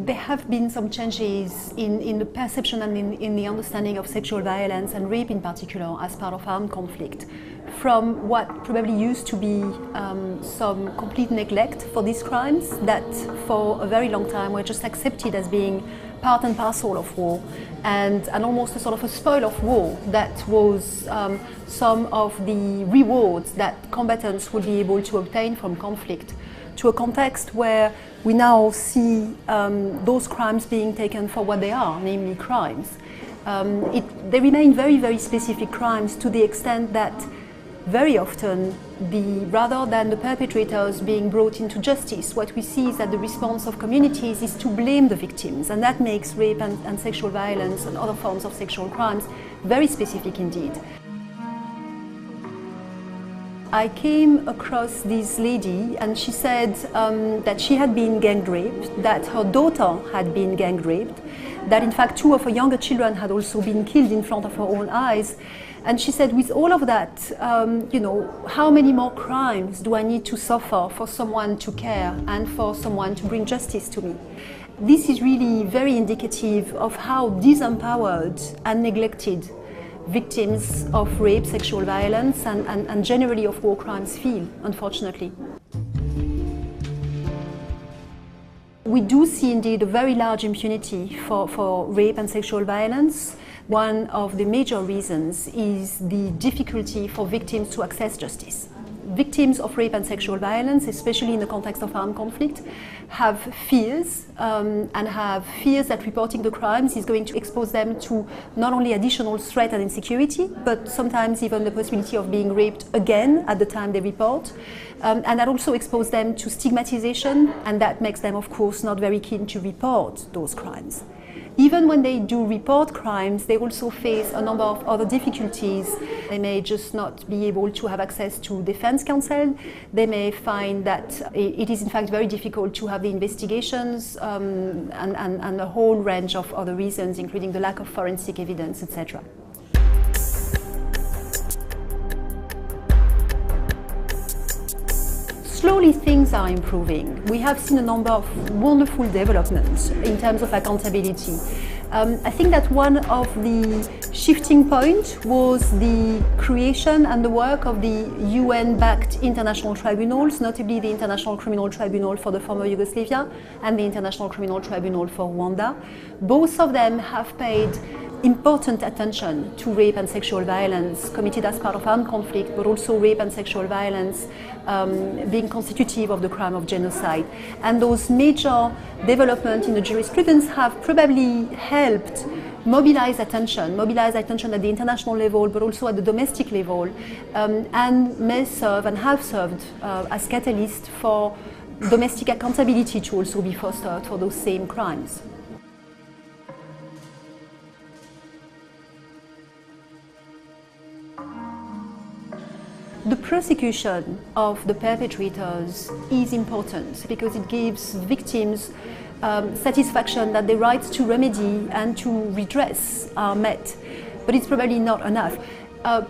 there have been some changes in the perception and in the understanding of sexual violence and rape in particular as part of armed conflict, from what probably used to be some complete neglect for these crimes that for a very long time were just accepted as being part and parcel of war, and almost a sort of a spoil of war that was some of the rewards that combatants would be able to obtain from conflict, to a context where we now see those crimes being taken for what they are, namely crimes. They remain very, very specific crimes to the extent that very often, rather than the perpetrators being brought into justice, what we see is that the response of communities is to blame the victims, and that makes rape and sexual violence and other forms of sexual crimes very specific indeed. I came across this lady and she said that she had been gang raped, that her daughter had been gang raped, that in fact 2 of her younger children had also been killed in front of her own eyes. And she said, with all of that, how many more crimes do I need to suffer for someone to care and for someone to bring justice to me? This is really very indicative of how disempowered and neglected victims of rape, sexual violence, and generally of war crimes feel, unfortunately. We do see indeed a very large impunity for rape and sexual violence. One of the major reasons is the difficulty for victims to access justice. Victims of rape and sexual violence, especially in the context of armed conflict, have fears and have fears that reporting the crimes is going to expose them to not only additional threat and insecurity, but sometimes even the possibility of being raped again at the time they report. And that also exposes them to stigmatization, and that makes them, of course, not very keen to report those crimes. Even when they do report crimes, they also face a number of other difficulties. They may just not be able to have access to defense counsel. They may find that it is in fact very difficult to have the investigations and a whole range of other reasons, including the lack of forensic evidence, etc. Slowly things are improving. We have seen a number of wonderful developments in terms of accountability. I think that one of the shifting points was the creation and the work of the UN-backed international tribunals, notably the International Criminal Tribunal for the former Yugoslavia and the International Criminal Tribunal for Rwanda. Both of them have paid important attention to rape and sexual violence committed as part of armed conflict, but also rape and sexual violence being constitutive of the crime of genocide. And those major developments in the jurisprudence have probably helped mobilize attention at the international level, but also at the domestic level, and may serve and have served as catalyst for domestic accountability to also be fostered for those same crimes. The prosecution of the perpetrators is important because it gives victims satisfaction that their rights to remedy and to redress are met, but it's probably not enough.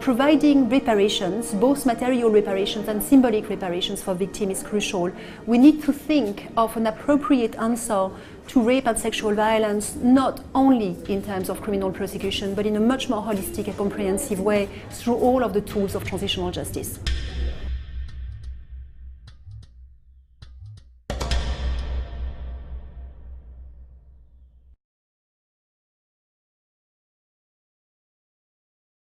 Providing reparations, both material reparations and symbolic reparations for victims is crucial. We need to think of an appropriate answer to rape and sexual violence, not only in terms of criminal prosecution, but in a much more holistic and comprehensive way through all of the tools of transitional justice.